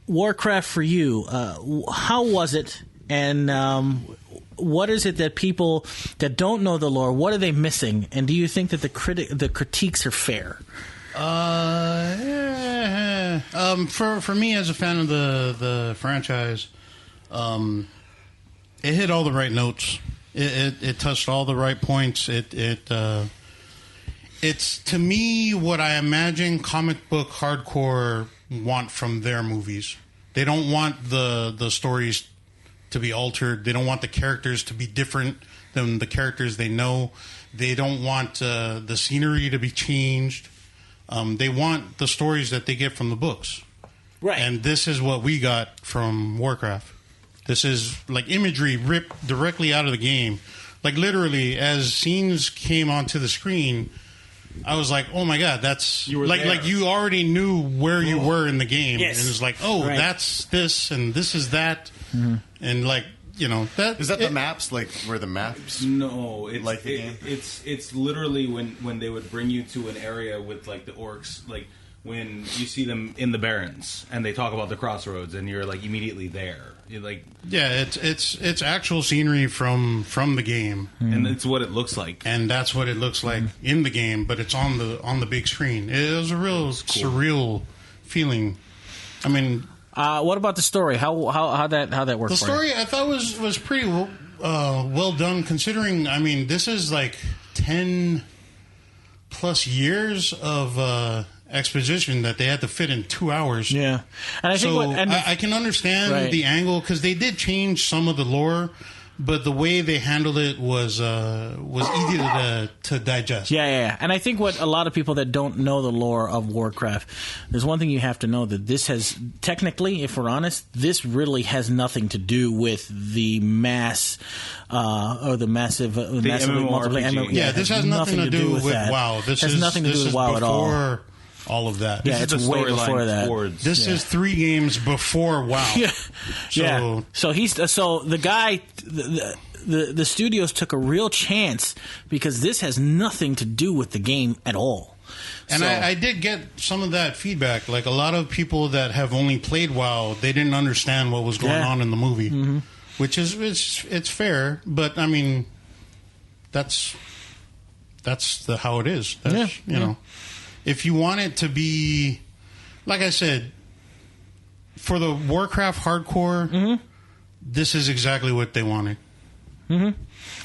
Warcraft for you, how was it, and what is it that people that don't know the lore, what are they missing, and do you think that the critiques are fair? For me as a fan of the franchise. It hit all the right notes. It touched all the right points. It's to me what I imagine comic book hardcore want from their movies. They don't want the stories to be altered. They don't want the characters to be different than the characters they know. They don't want the scenery to be changed. They want the stories that they get from the books. Right. And this is what we got from Warcraft. This is like imagery ripped directly out of the game. Like literally, as scenes came onto the screen, I was like, "Oh my god, that's like you already knew where you were in the game." Yes. And it's like, "Oh, right. That's this and this is that," and like that Is that the maps? Like where the maps? No, it's Like the game? it's literally when they would bring you to an area with like the orcs, like when you see them in the Barrens and they talk about the crossroads and you're like immediately there. You're like, yeah, it's actual scenery from the game, and it's what it looks like. and that's what it looks like in the game, but it's on the big screen. It was a real surreal feeling. I mean, what about the story? How that worked? the for you? story I thought was pretty well done, considering. I mean, this is like 10+ years of exposition that they had to fit in 2 hours. Yeah, and I think So I can understand Right. the angle because they did change some of the lore, but the way they handled it was easy to digest. Yeah. And I think what a lot of people that don't know the lore of Warcraft, there's one thing you have to know, that this has, technically, if we're honest, this really has nothing to do with the mass, or the massive MMORPG. Yeah, this has nothing to do with that. WoW. This has is nothing to do with is WoW at all. before all of that. Yeah, This it's is the way storyline before that. towards- This is 3 games before WoW. Yeah. So, Yeah. So the guy, the studios took a real chance because this has nothing to do with the game at all. And So- I did get some of that feedback. Like a lot of people that have only played WoW, they didn't understand what was going Yeah. on in the movie, which is it's fair. But I mean, that's how it is. That's, you know, if you want it to be, like I said, for the Warcraft hardcore, this is exactly what they wanted.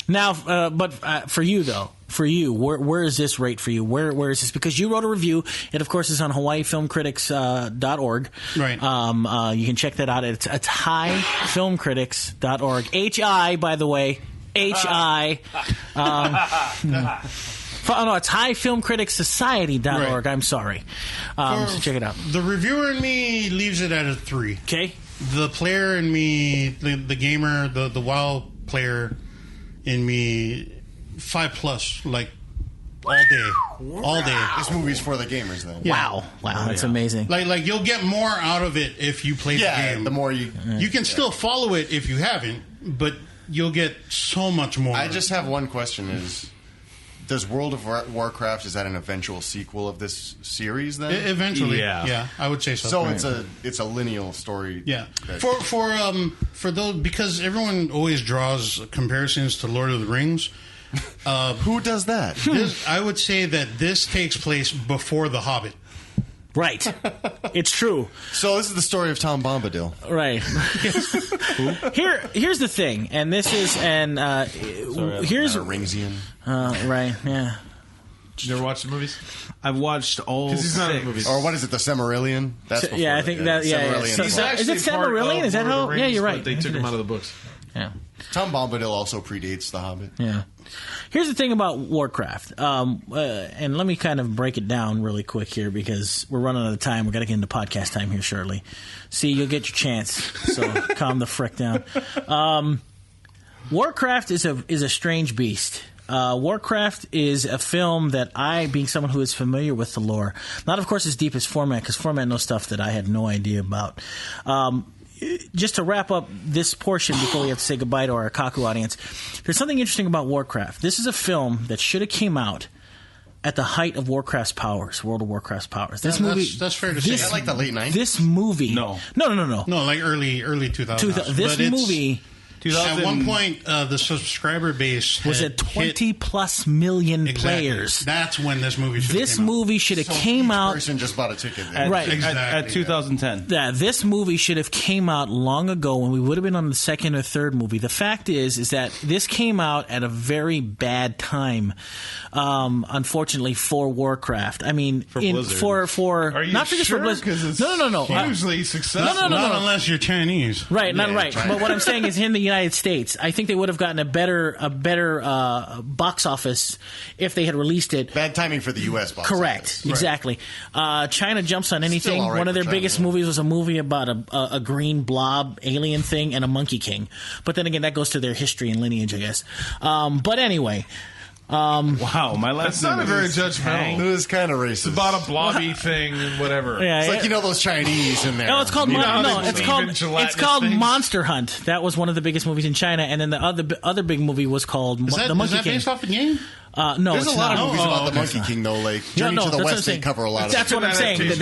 Now, but for you though, where is this rate for you? Where is this? Because you wrote a review. It of course is on HawaiiFilmCritics.org. Right. You can check that out. It's HiFilmCritics.org. HI, by the way. HI. No, it's HiFilmCriticsSociety.org. Right. I'm sorry. So check it out. The reviewer in me leaves it at a 3. Okay. The player in me, the gamer, the WoW player in me, 5+. Like all day. This movie's for the gamers, then. Wow, that's amazing. Like you'll get more out of it if you play the game. The more you can still follow it if you haven't, but you'll get so much more. I just have one question: does World of Warcraft, is that an eventual sequel of this series? Then eventually, yeah, I would say so. So it's a lineal story. Yeah, for those, because everyone always draws comparisons to Lord of the Rings. Who does that? I would say that this takes place before The Hobbit. Right. It's true. So this is the story of Tom Bombadil. Right. Here's the thing, and this is here's Ringsian. Right. Yeah. You never watched the movies? I've watched all He's not in the six. movies. Or what is it? The Cimmerillion? That's before I think that. Yeah. Cimmerillion. So, He's is actually it part Silmarillion? of Is that Lord of how? the Rings, Yeah, you're but right. They took him out of the books. Yeah. Tom Bombadil also predates The Hobbit. Yeah. Here's the thing about Warcraft, and let me kind of break it down really quick here because we're running out of time. We've got to get into podcast time here shortly. See, you'll get your chance, so calm the frick down. Warcraft is a strange beast. Warcraft is a film that I, being someone who is familiar with the lore, not of course as deep as Format, because Format knows stuff that I had no idea about. Just to wrap up this portion before we have to say goodbye to our Akaku audience, there's something interesting about Warcraft. This is a film that should have came out at the height of Warcraft's powers, World of Warcraft's powers. This movie, that's fair to say. Is that like the late 90s? This movie, No, like early 2000s. This movie. At one point, the subscriber base was had at 20 plus million players. That's when this movie should have This movie should have came out. Person just bought a ticket. Right. At 2010. Yeah, this movie should have came out long ago when we would have been on the second or third movie. The fact is that this came out at a very bad time, unfortunately, for Warcraft. I mean, Are you not for just sure? for Blizzard. Because it's No. hugely successful. Not unless you're Chinese. Right, not right. But what I'm saying is, in the United States, I think they would have gotten a better box office if they had released it. Bad timing for the U.S. box Correct, office. exactly. China jumps on anything. Still all right One of their for China, biggest yeah. movies was a movie about a green blob alien thing and a monkey king. But then again, that goes to their history and lineage, I guess. But anyway. Wow, my last That's not name very is judgmental. It was kind of racist. It's about a blobby thing and whatever. Yeah, It's like, those Chinese in there. No, it's called it's called things? Monster Hunt. That was one of the biggest movies in China, and then the other big movie was called The Monkey Is that King. based off the game? No, There's it's a lot not. of movies about the Monkey King, though. Like Journey to the that's what I'm West, they saying. cover a lot of That's what I'm saying.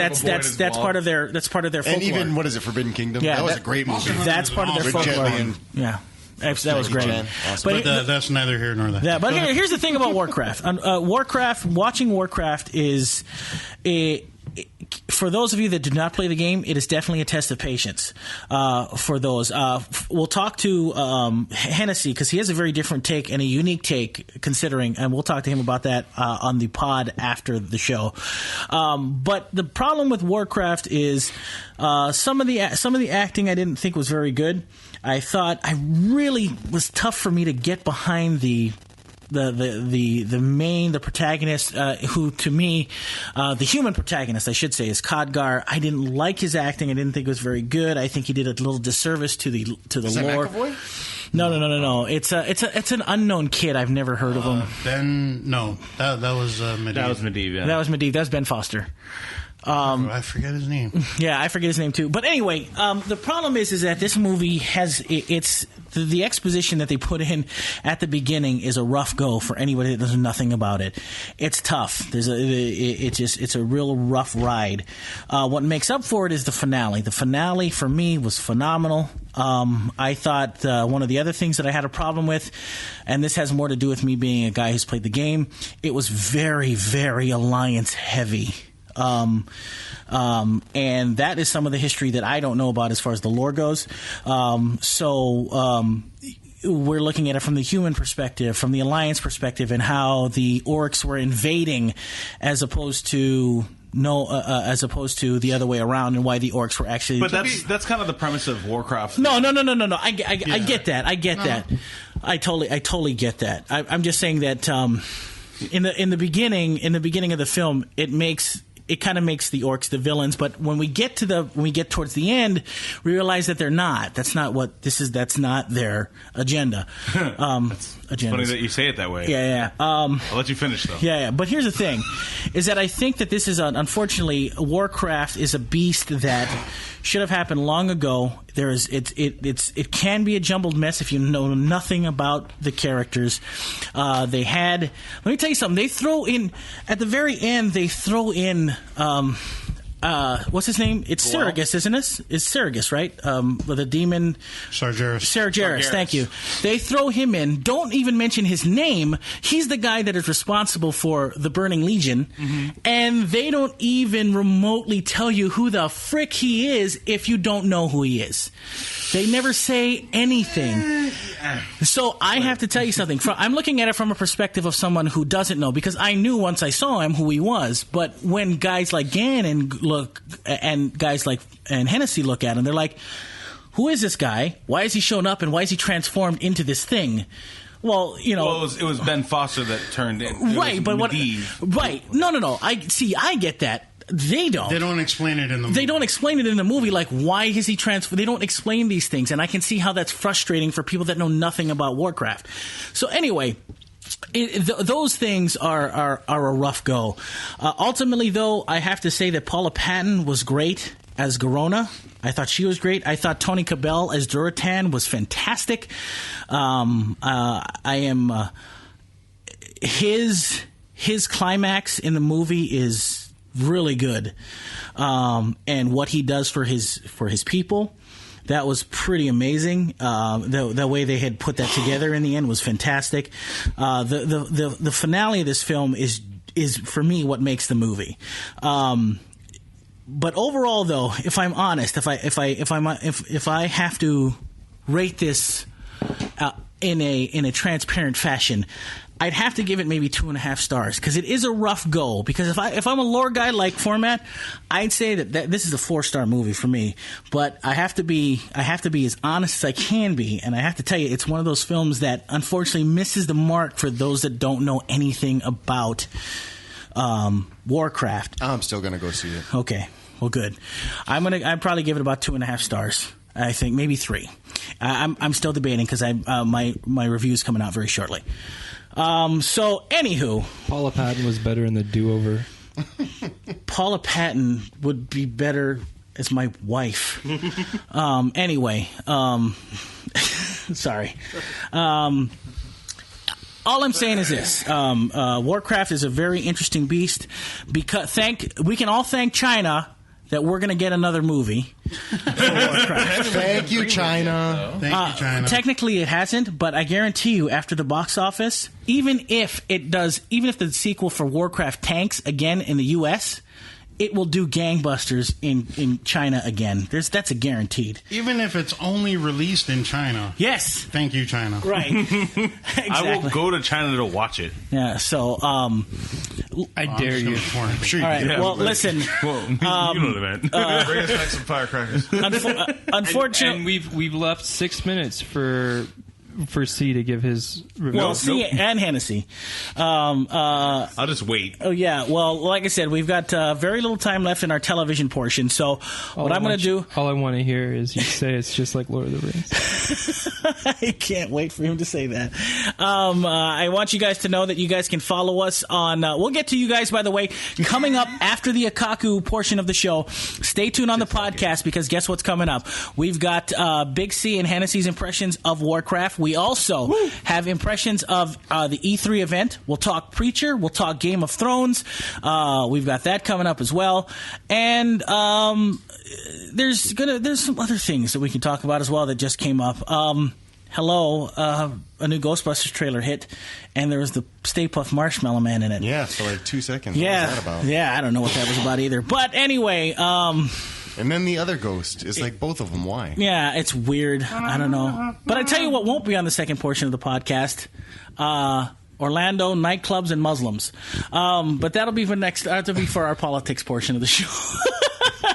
That's part of their folklore. And even, what is it, Forbidden Kingdom? Yeah, that was a great movie. That's part of their With folklore. Jet Li and Yeah. That was great. Awesome. But that's neither here nor there. Yeah, but here's the thing about Warcraft. Watching Warcraft is for those of you that do not play the game, it is definitely a test of patience. For those, we'll talk to Hennessy because he has a very different take and a unique take, considering, and we'll talk to him about that on the pod after the show. But the problem with Warcraft is some of the acting I didn't think was very good. I thought I really was tough for me to get behind the protagonist, who to me, the human protagonist, I should say, is Khadgar. I didn't like his acting. I didn't think it was very good. I think he did a little disservice to the lore. McAvoy? No. It's an unknown kid. I've never heard of him. Then no, that was Medivh. That was Medivh. Yeah. That was Medivh. That was Ben Foster. I forget his name. Yeah, I forget his name too. But anyway, the problem is that this movie has it's the exposition that they put in at the beginning is a rough go for anybody that knows nothing about it. It's tough. It's a real rough ride. What makes up for it is the finale. The finale for me was phenomenal. I thought one of the other things that I had a problem with, and this has more to do with me being a guy who's played the game, it was very, very Alliance heavy. And that is some of the history that I don't know about as far as the lore goes. We're looking at it from the human perspective, from the Alliance perspective, and how the orcs were invading as opposed to the other way around, and why the orcs were actually. But that's kind of the premise of Warcraft. No. I get that. I totally get that. I'm just saying that in the beginning of the film, it makes it kind of makes the orcs the villains. But when we get towards the end, we realize that they're not. That's not what this is. That's not their agenda. Funny that you say it that way. Yeah. I'll let you finish though. Yeah. But here's the thing, is that I think that this is unfortunately, Warcraft is a beast that should have happened long ago. It can be a jumbled mess if you know nothing about the characters. Let me tell you something. They throw in at the very end. They throw in. What's his name? It's Sargeras, isn't it? It's Sargeras, right? With a demon. Sargeras, thank you. They throw him in. Don't even mention his name. He's the guy that is responsible for the Burning Legion. Mm-hmm. And they don't even remotely tell you who the frick he is if you don't know who he is. They never say anything. So I have to tell you something. I'm looking at it from a perspective of someone who doesn't know, because I knew once I saw him who he was. But when guys like Ganon look and guys like Hennessy look at him, they're like, who is this guy? Why is he showing up, and why is he transformed into this thing? Well, it was Ben Foster that turned in. Right, but right. No. I get that. They don't. They don't explain it in the movie. They don't explain it in the movie, like, why is he transferred? They don't explain these things, and I can see how that's frustrating for people that know nothing about Warcraft. So anyway, those things are a rough go. Ultimately, though, I have to say that Paula Patton was great as Garona. I thought she was great. I thought Tony Cabell as Duratan was fantastic. His climax in the movie is really good, and what he does for his people, that was pretty amazing. The way they had put that together in the end was fantastic. The finale of this film is for me what makes the movie. But overall, though, if I'm honest, if I have to rate this in a transparent fashion, I'd have to give it maybe 2.5 stars, because it is a rough go. Because if I'm a lore guy like format, I'd say that this is a 4-star movie for me. But I have to be as honest as I can be, and I have to tell you, it's one of those films that unfortunately misses the mark for those that don't know anything about Warcraft. I'm still gonna go see it. Okay, well, good. I'd probably give it about 2.5 stars. I think maybe 3. I'm still debating, because my review's coming out very shortly. So, anywho, Paula Patton was better in the do-over. Paula Patton would be better as my wife. Anyway, sorry. All I'm saying is this: Warcraft is a very interesting beast. Because we can all thank China that we're going to get another movie. Thank you, China. Thank you, China. Technically, it hasn't, but I guarantee you, after the box office, even if the sequel for Warcraft tanks again in the U.S., it will do gangbusters in China again. That's a guaranteed. Even if it's only released in China. Yes. Thank you, China. Right. Exactly. I will go to China to watch it. Yeah, so... I dare you. I'm sure you all right, do. well, listen... Well, you know what I meant. Bring us back some firecrackers. Unfortunately... And we've left 6 minutes for C to give his review. Well, C and Hennessy. I'll just wait. Oh, yeah. Well, like I said, we've got very little time left in our television portion. So what I'm going to do... All I want to hear is you say it's just like Lord of the Rings. I can't wait for him to say that. I want you guys to know that you guys can follow us on... we'll get to you guys, by the way, coming up after the Akaku portion of the show. Stay tuned on the podcast, because guess what's coming up? We've got Big C and Hennessy's impressions of Warcraft. We also have impressions of the E3 event. We'll talk Preacher. We'll talk Game of Thrones. We've got that coming up as well. And there's some other things that we can talk about as well that just came up. A new Ghostbusters trailer hit, and there was the Stay Puft Marshmallow Man in it. Yeah, for like 2 seconds. Yeah, what was that about? Yeah, I don't know what that was about either. But anyway... And then the other ghost is like both of them. Why? Yeah, it's weird. I don't know. But I tell you what won't be on the second portion of the podcast. Orlando, nightclubs, and Muslims. But that'll be for our politics portion of the show.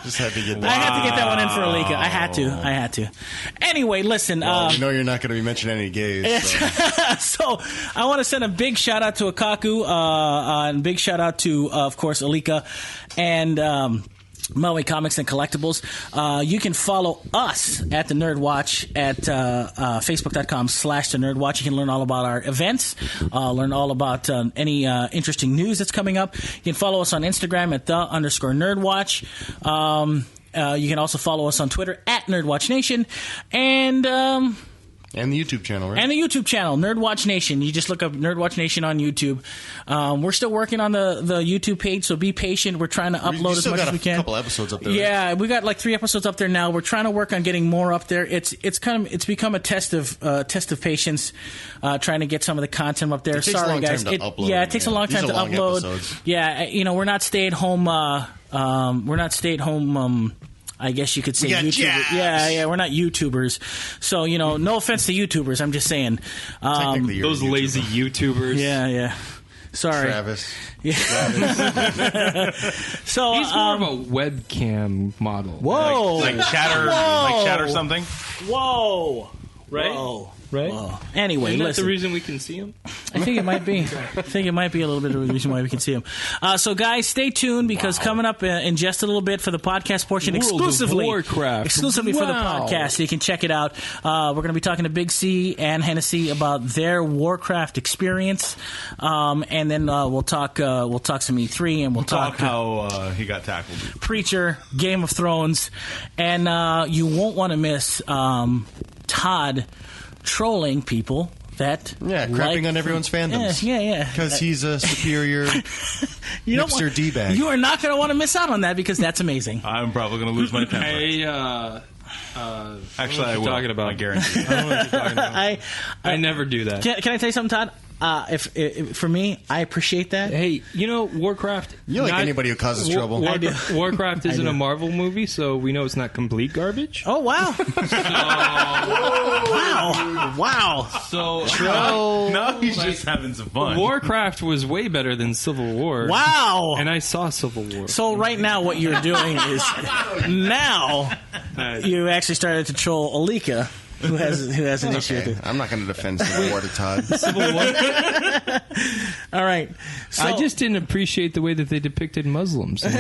Just had to get that. I had to get that one in for Alika. I had to. Anyway, listen. You know you're not going to be mentioning any gays. So I want to send a big shout out to Akaku, and big shout out to, of course, Alika, and Maui Comics and Collectibles. You can follow us at the NERDWatch at Facebook.com/the NERDWatch. You can learn all about our events, learn all about any interesting news that's coming up. You can follow us on Instagram at _NERDWatch. You can also follow us on Twitter at NERDWatch Nation. And the YouTube channel, right? And the YouTube channel, NERDWatch Nation. You just look up NERDWatch Nation on YouTube. We're still working on the YouTube page, so be patient. We're trying to upload as much as we can. A couple episodes up there. Yeah, right? We got like 3 episodes up there now. We're trying to work on getting more up there. It's become a test of patience, trying to get some of the content up there. It takes Sorry, a long guys. time to upload. Yeah, it takes a long time to upload. Episodes. Yeah, we're not stay at home. We're not stay at home. I guess you could say YouTubers. Jabs. Yeah, we're not YouTubers. So, no offense to YouTubers. I'm just saying. Technically, you're Those a YouTuber. lazy YouTubers. Yeah. Sorry. Travis. Yeah. So He's more of a webcam model. Whoa. Like chatter, Whoa. like chatter something. Whoa. Right? Whoa. Right? Whoa. Anyway, Isn't that listen. the reason we can see him? I think it might be. I think it might be a little bit of the reason why we can see him. So, guys, stay tuned because coming up in just a little bit for the podcast portion, World of exclusively Warcraft. for the Wow. podcast, so you can check it out. We're going to be talking to Big C and Hennessy about their Warcraft experience, and then we'll talk some E3, and we'll talk how he got tackled. Preacher, Game of Thrones, and you won't want to miss Todd trolling people that crapping on everyone's fandoms. Yeah. Because he's a superior hipster D-bag. You are not going to want to miss out on that because that's amazing. I'm probably going to lose my temper. Actually, I will. Talking about. I guarantee. I don't know what you're talking about. I never do that. Can I tell you something, Todd? If for me, I appreciate that. Hey, Warcraft. You like anybody who causes trouble. Warcraft isn't a Marvel movie, so we know it's not complete garbage. Oh wow! Wow! So No, he's just having some fun. Warcraft was way better than Civil War. Wow! And I saw Civil War. So right now, what you're doing is now you actually started to troll Alika. Who has an issue with it? I'm not going to defend Civil War to Todd. Civil War. All right. So, I just didn't appreciate the way that they depicted Muslims. all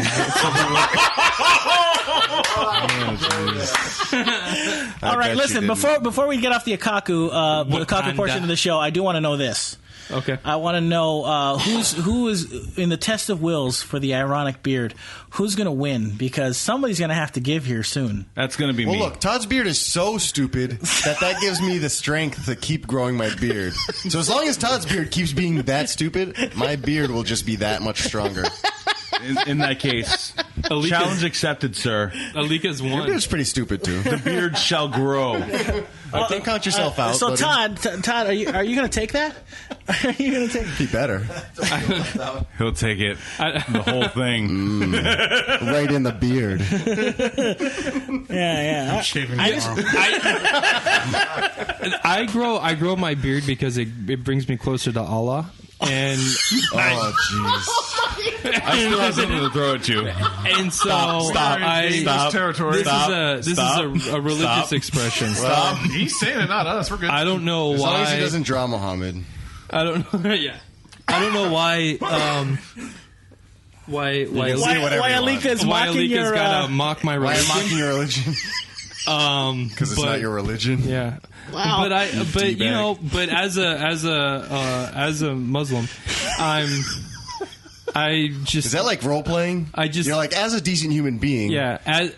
right. Listen, before we get off the Akaku portion of the show, I do want to know this. Okay. I want to know who is in the test of wills for the ironic beard. Who's going to win? Because somebody's going to have to give here soon. That's going to be me. Well, look, Todd's beard is so stupid that gives me the strength to keep growing my beard. So as long as Todd's beard keeps being that stupid, my beard will just be that much stronger. In that case, challenge accepted, sir. Alika's Your won. beard's pretty stupid too. The beard shall grow. Don't count yourself out. So buddy. Todd, are you going to take that? Are you going to take? Be better. He'll take it. The whole thing. Right in the beard. Yeah. Shaving the arm. I grow my beard because it brings me closer to Allah. And Oh, jeez. I still have something to throw at you. and so Stop. This territory. This is a religious expression. Stop. He's saying it, not us. We're good. I don't know As long as he why. doesn't draw Muhammad. I don't know. Yeah. I don't know why. Why whatever you want. Alika's why mocking Alika's your? gotta mock my Why religion? I'm mocking your religion? Because it's not your religion. Yeah. Wow. But as a Muslim, I just Is that like role playing? You're like, as a decent human being. yeah. I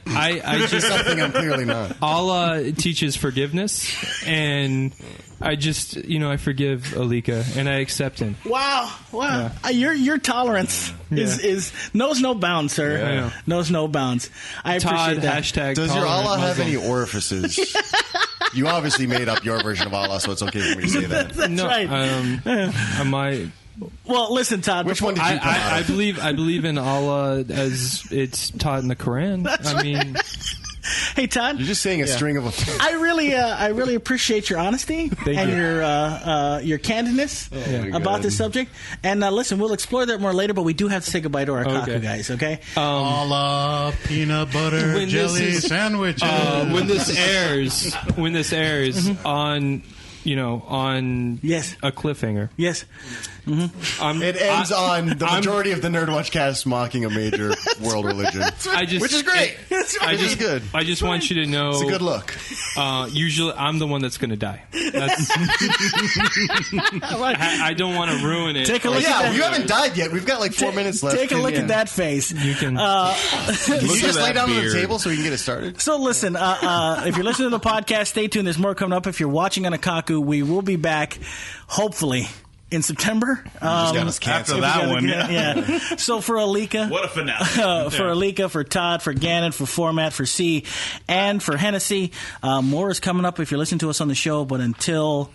just Something I'm clearly not. Allah teaches forgiveness, and I just I forgive Alika and I accept him. Wow. Your tolerance is knows no bounds, sir. I know. Knows no bounds. I Todd appreciate that. hashtag. Does your tolerant Allah have Muslim. any orifices? You obviously made up your version of Allah, so it's okay for me to say that. That's No, right. am I? Well, listen, Todd. Which one did you come out I of? believe in Allah as it's taught in the Quran. I mean, Hey, Todd. You're just saying a string of. I really appreciate your honesty and your candidness about this subject. And listen, we'll explore that more later, but we do have to say goodbye to our Kaku guys, okay? All peanut butter jelly sandwiches. When this airs on a cliffhanger. Yes. It ends on the majority of the Nerdwatch cast mocking a major world religion, which is great. Which is good. I just want you to know it's a good look. Usually, I'm the one that's going to die. I don't want to ruin it. Take a look. You haven't died yet. We've got like 4 minutes left. Take a look at that face. You can. Can you just lay down on the table so we can get it started? So listen, if you're listening to the podcast, stay tuned. There's more coming up. If you're watching on Akaku, we will be back, hopefully, in September. After that one, yeah. So for Alika, what a finale! For Alika, for Todd, for Gannon, for Format, for C, and for Hennessy, more is coming up if you're listening to us on the show. But until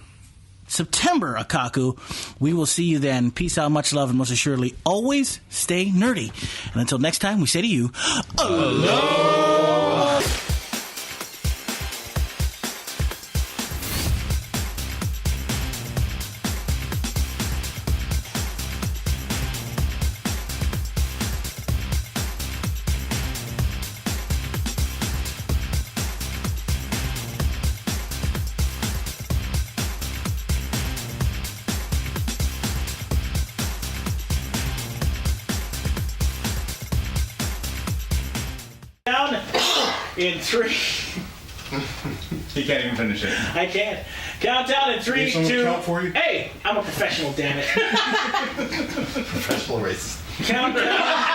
September, Akaku, we will see you then. Peace out, much love, and most assuredly, always stay nerdy. And until next time, we say to you, aloha! In 3. He can't even finish it. I can't. Count down in 3, 2. Count for you? Hey, I'm a professional, damn it. Professional racist. Count down.